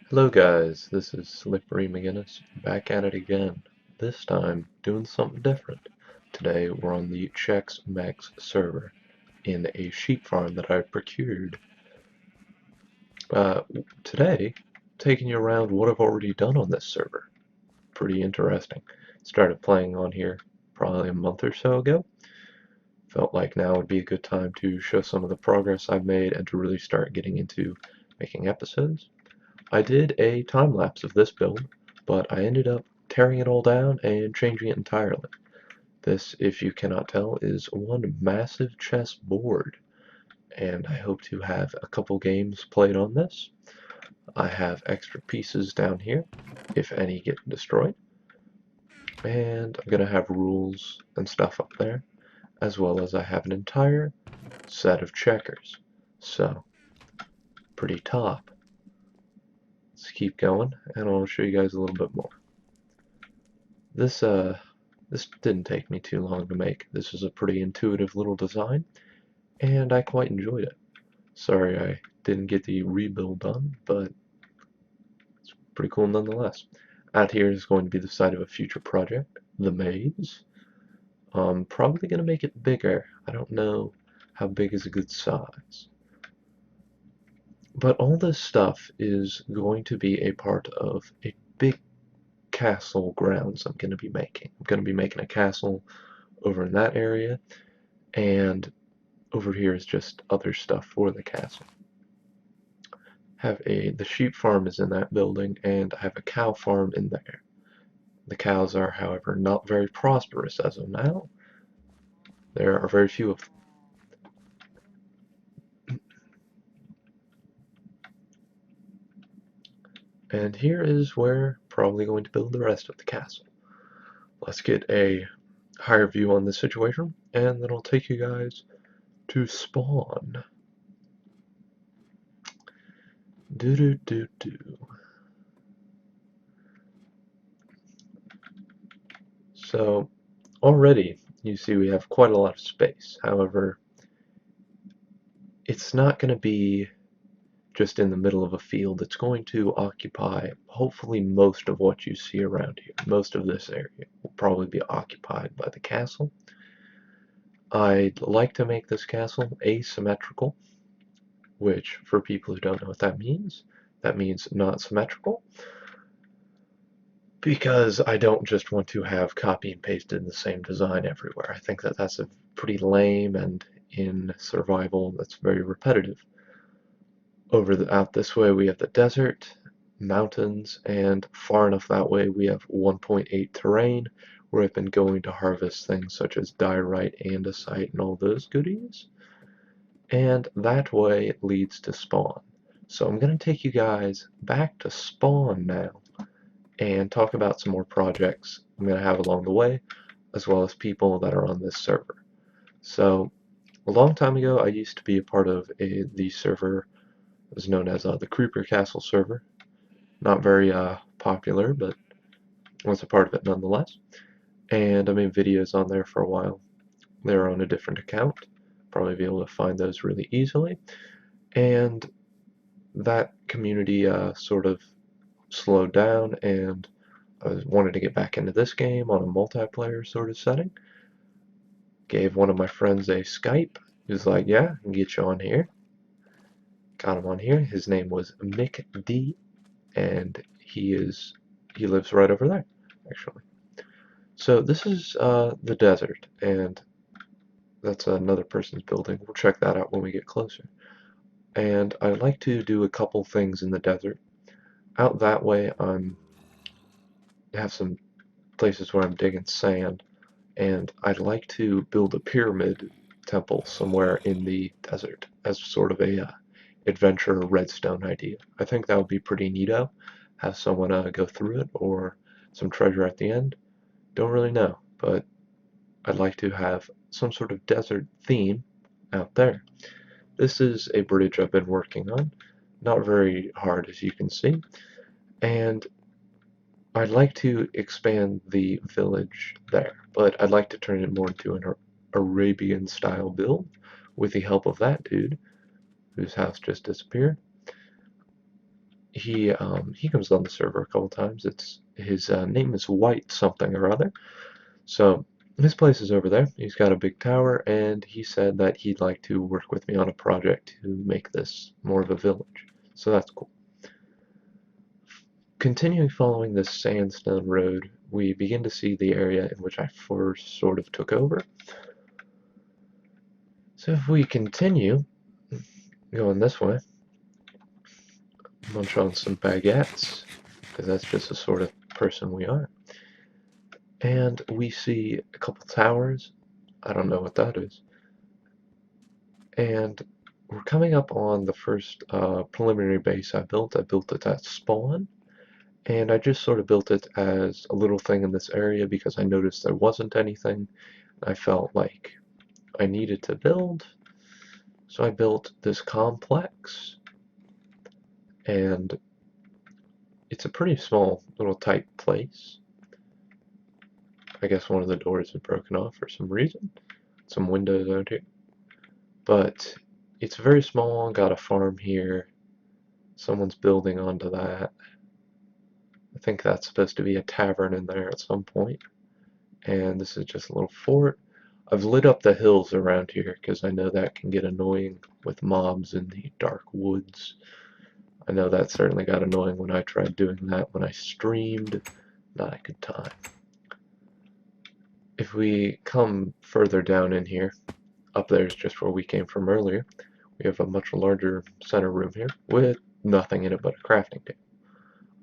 Hello guys, this is Slippery McGinnis, back at it again. This time, doing something different. Today we're on the Chex Mex server, in a sheep farm that I procured. Uh, Today, taking you around what I've already done on this server. Pretty interesting. Started playing on here probably a month or so ago. Felt like now would be a good time to show some of the progress I've made and to really start getting into making episodes. I did a time lapse of this build, but I ended up tearing it all down and changing it entirely. This, if you cannot tell, is one massive chess board, and I hope to have a couple games played on this. I have extra pieces down here, if any get destroyed, and I'm going to have rules and stuff up there, as well as I have an entire set of checkers. So, pretty top. Let's keep going, and I'll show you guys a little bit more. This didn't take me too long to make. This is a pretty intuitive little design, and I quite enjoyed it. Sorry I didn't get the rebuild done, but it's pretty cool nonetheless. Out here is going to be the site of a future project, the maze. I'm probably going to make it bigger. I don't know how big is a good size. But all this stuff is going to be a part of a big castle grounds I'm going to be making. I'm going to be making a castle over in that area, and over here is just other stuff for the castle. The sheep farm is in that building, and I have a cow farm in there. The cows are, however, not very prosperous as of now. There are very few of them. And here is where I'm probably going to build the rest of the castle. Let's get a higher view on this situation, and then I'll take you guys to spawn. Do do do do. So already you see we have quite a lot of space. However, it's not going to be just in the middle of a field. It's going to occupy hopefully most of what you see around here. Most of this area will probably be occupied by the castle. I'd like to make this castle asymmetrical, which for people who don't know what that means not symmetrical, because I don't just want to have copy and pasted the same design everywhere. I think that that's a pretty lame, and in survival that's very repetitive. Out this way we have the desert, mountains, and far enough that way we have 1.8 terrain, where I've been going to harvest things such as diorite, andesite, and all those goodies. And that way it leads to spawn. So I'm going to take you guys back to spawn now and talk about some more projects I'm going to have along the way, as well as people that are on this server. So a long time ago I used to be a part of the server was known as the Creeper Castle server. Not very popular, but was a part of it nonetheless. And I made videos on there for a while. They're on a different account. Probably be able to find those really easily. And that community sort of slowed down, and I wanted to get back into this game on a multiplayer sort of setting. Gave one of my friends a Skype. He was like, yeah, I can get you on here. Got him on here. His name was Mick D, and he lives right over there, actually. So this is the desert, and that's another person's building. We'll check that out when we get closer. And I like to do a couple things in the desert. Out that way, I have some places where I'm digging sand, and I'd like to build a pyramid temple somewhere in the desert as sort of a adventure redstone idea. I think that would be pretty neato. Have someone go through it, or some treasure at the end. Don't really know, but I'd like to have some sort of desert theme out there. This is a bridge I've been working on. Not very hard, as you can see. And I'd like to expand the village there, but I'd like to turn it more into an Arabian style build with the help of that dude whose house just disappeared. he comes on the server a couple times. His name is White something or other. So his place is over there. He's got a big tower, and he said that he'd like to work with me on a project to make this more of a village. So that's cool. Continuing following this sandstone road, we begin to see the area in which I first sort of took over. So if we continue going this way, munch on some baguettes, because that's just the sort of person we are. And we see a couple towers. I don't know what that is. And we're coming up on the first preliminary base I built. I built it at spawn, and I just sort of built it as a little thing in this area because I noticed there wasn't anything. I felt like I needed to build, so I built this complex, and it's a pretty small little tight place. I guess one of the doors is broken off for some reason. Some windows out here. But it's very small, got a farm here. Someone's building onto that. I think that's supposed to be a tavern in there at some point. And this is just a little fort. I've lit up the hills around here because I know that can get annoying with mobs in the dark woods. I know that certainly got annoying when I tried doing that when I streamed. Not a good time. If we come further down in here, up there is just where we came from earlier. We have a much larger center room here with nothing in it but a crafting table.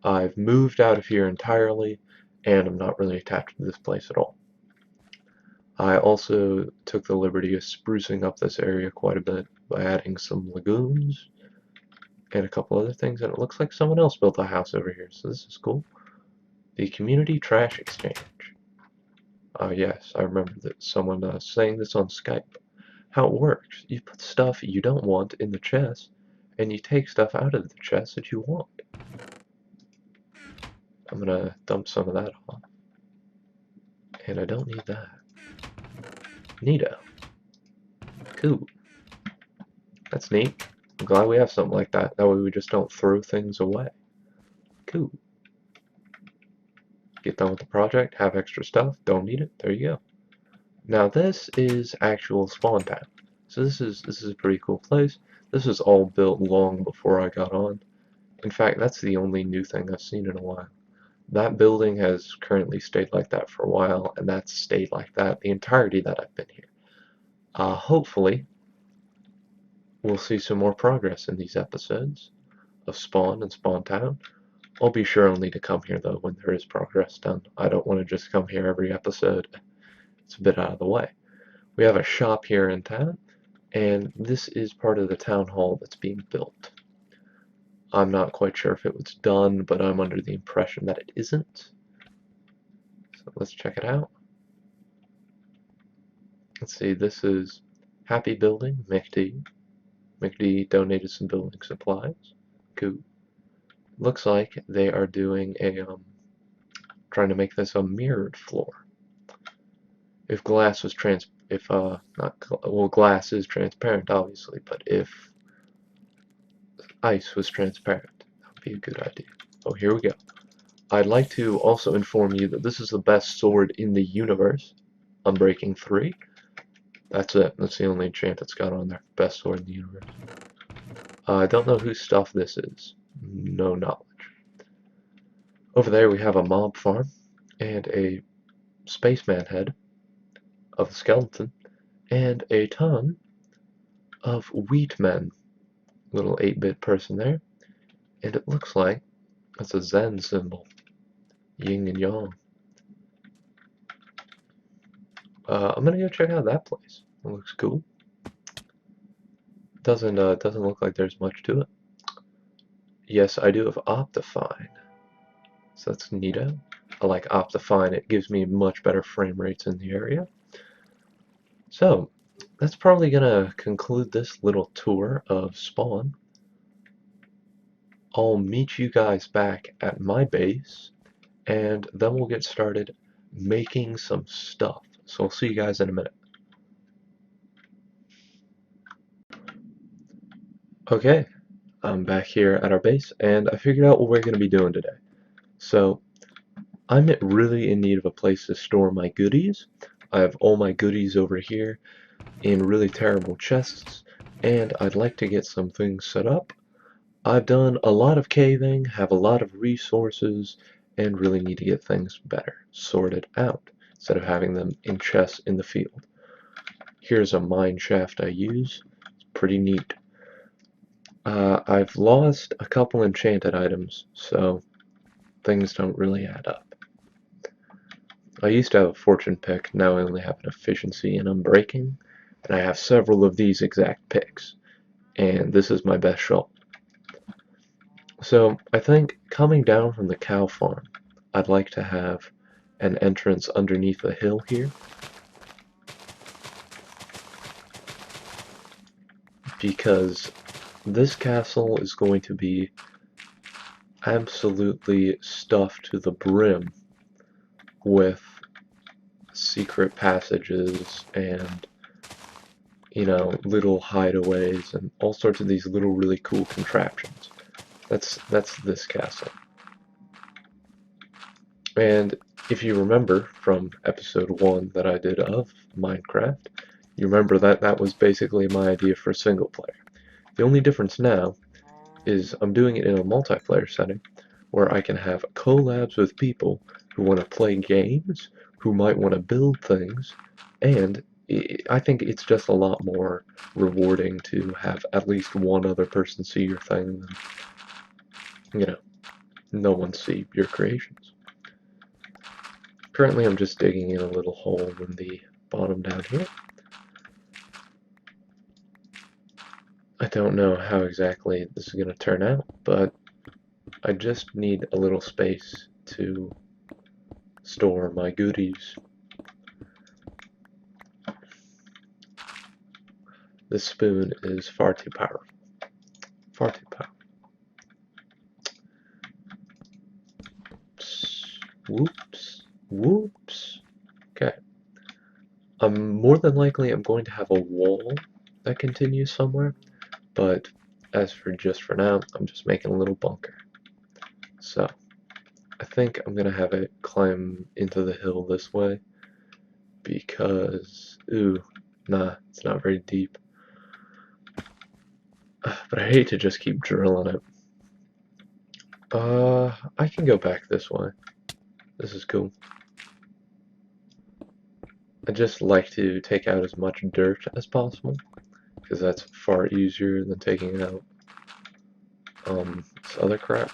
I've moved out of here entirely, and I'm not really attached to this place at all. I also took the liberty of sprucing up this area quite a bit by adding some lagoons and a couple other things, and it looks like someone else built a house over here, so this is cool. The Community Trash Exchange. Yes, I remember that someone saying this on Skype. How it works, you put stuff you don't want in the chest, and you take stuff out of the chest that you want. I'm gonna dump some of that off. And I don't need that. Neato. Cool. That's neat. I'm glad we have something like that. That way we just don't throw things away. Cool. Get done with the project, have extra stuff, don't need it, there you go. Now this is actual spawn time. So this is a pretty cool place. This was all built long before I got on. In fact, that's the only new thing I've seen in a while. That building has currently stayed like that for a while, and that's stayed like that the entirety that I've been here. Hopefully, we'll see some more progress in these episodes of Spawn and Spawn Town. I'll be sure only to come here, though, when there is progress done. I don't want to just come here every episode. It's a bit out of the way. We have a shop here in town, and this is part of the town hall that's being built. I'm not quite sure if it was done, but I'm under the impression that it isn't. So let's check it out. Let's see, this is Happy Building, McD. McD donated some building supplies. Cool. Looks like they are doing a, trying to make this a mirrored floor. If glass was glass is transparent, obviously, but if ice was transparent, that would be a good idea. Oh, here we go. I'd like to also inform you that this is the best sword in the universe. Unbreaking 3. That's it. That's the only enchant it's got on there. Best sword in the universe. I don't know whose stuff this is. No knowledge. Over there we have a mob farm and a spaceman head of a skeleton and a ton of wheat men. Little 8-bit person there. And it looks like that's a Zen symbol. Yin and yang. I'm gonna go check out that place. It looks cool. Doesn't look like there's much to it. Yes, I do have Optifine. So that's neato. I like Optifine. It gives me much better frame rates in the area. So, that's probably gonna conclude this little tour of Spawn. I'll meet you guys back at my base, and then we'll get started making some stuff. So I'll see you guys in a minute. Okay, I'm back here at our base, and I figured out what we're going to be doing today. So, I'm really in need of a place to store my goodies. I have all my goodies over here in really terrible chests, and I'd like to get some things set up. I've done a lot of caving, have a lot of resources, and really need to get things better sorted out instead of having them in chests in the field. Here's a mine shaft I use. It's pretty neat. I've lost a couple enchanted items, so things don't really add up. I used to have a fortune pick, now I only have an efficiency and unbreaking, and I have several of these exact picks, and this is my best shot. So I think coming down from the cow farm, I'd like to have an entrance underneath a hill here, because this castle is going to be absolutely stuffed to the brim with secret passages and, you know, little hideaways and all sorts of these little really cool contraptions. That's this castle. And if you remember from episode 1 that I did of Minecraft, you remember that that was basically my idea for single player. The only difference now is I'm doing it in a multiplayer setting where I can have collabs with people who want to play games, who might want to build things, and I think it's just a lot more rewarding to have at least one other person see your thing than, you know, no one see your creations. Currently I'm just digging in a little hole in the bottom down here. I don't know how exactly this is going to turn out, but I just need a little space to store my goodies. This spoon is far too powerful. Far too powerful. Whoops. Whoops. Okay. More than likely I'm going to have a wall that continues somewhere, but as for just for now, I'm just making a little bunker. So, I think I'm gonna have it climb into the hill this way because, ooh, nah, it's not very deep. But I hate to just keep drilling it. I can go back this way. This is cool. I just like to take out as much dirt as possible because that's far easier than taking out this other crap.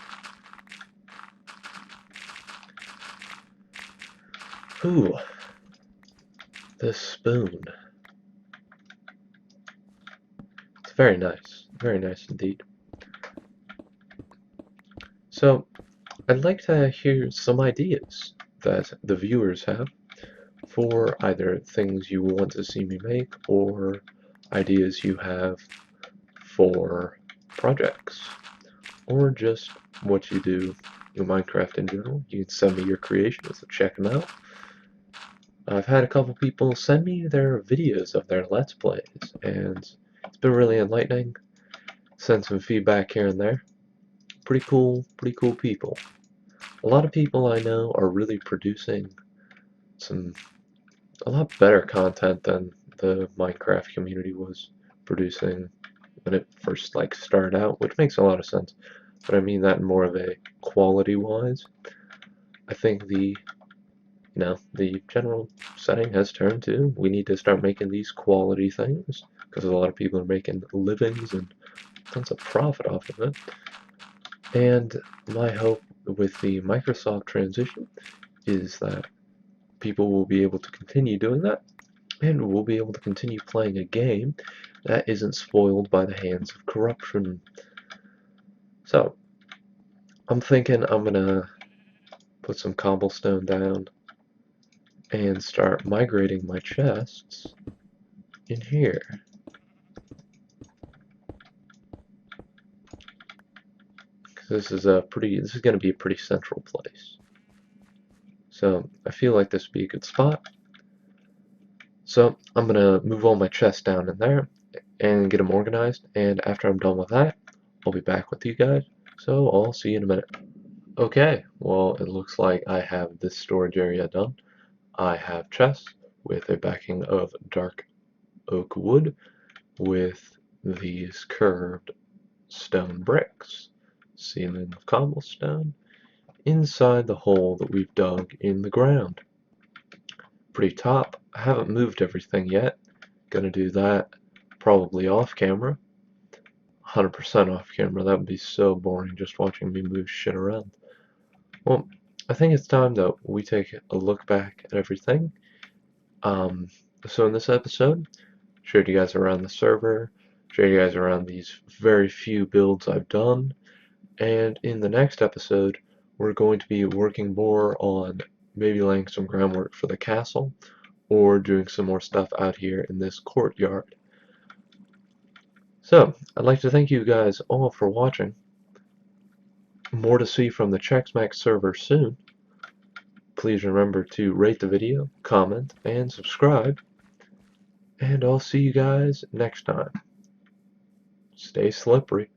Ooh, this spoon. It's very nice indeed. So, I'd like to hear some ideas that the viewers have for either things you want to see me make or ideas you have for projects or just what you do in Minecraft in general. You can send me your creations and check them out. I've had a couple people send me their videos of their Let's Plays, and it's been really enlightening. Send some feedback here and there. Pretty cool people. A lot of people I know are really producing a lot better content than the Minecraft community was producing when it first started out, which makes a lot of sense. But I mean that in more of a quality-wise. I think the general setting has turned to we need to start making these quality things because a lot of people are making livings and tons of profit off of it. And my hope with the Microsoft transition is that people will be able to continue doing that, and we'll be able to continue playing a game that isn't spoiled by the hands of corruption. So, I'm thinking I'm gonna put some cobblestone down and start migrating my chests in here. This is gonna be a pretty central place. So I feel like this would be a good spot. So I'm gonna move all my chests down in there and get them organized, and after I'm done with that, I'll be back with you guys. So I'll see you in a minute. Okay, well, it looks like I have this storage area done. I have chests with a backing of dark oak wood with these curved stone bricks, ceiling of cobblestone, inside the hole that we've dug in the ground. Pretty top. I haven't moved everything yet. Gonna do that probably off camera. 100% off camera. That would be so boring just watching me move shit around. Well, I think it's time that we take a look back at everything. So in this episode, showed you guys around the server, showed you guys around these very few builds I've done, and in the next episode, we're going to be working more on maybe laying some groundwork for the castle, or doing some more stuff out here in this courtyard. So, I'd like to thank you guys all for watching. More to see from the Chex Mex server soon. Please remember to rate the video, comment, and subscribe. And I'll see you guys next time. Stay slippery.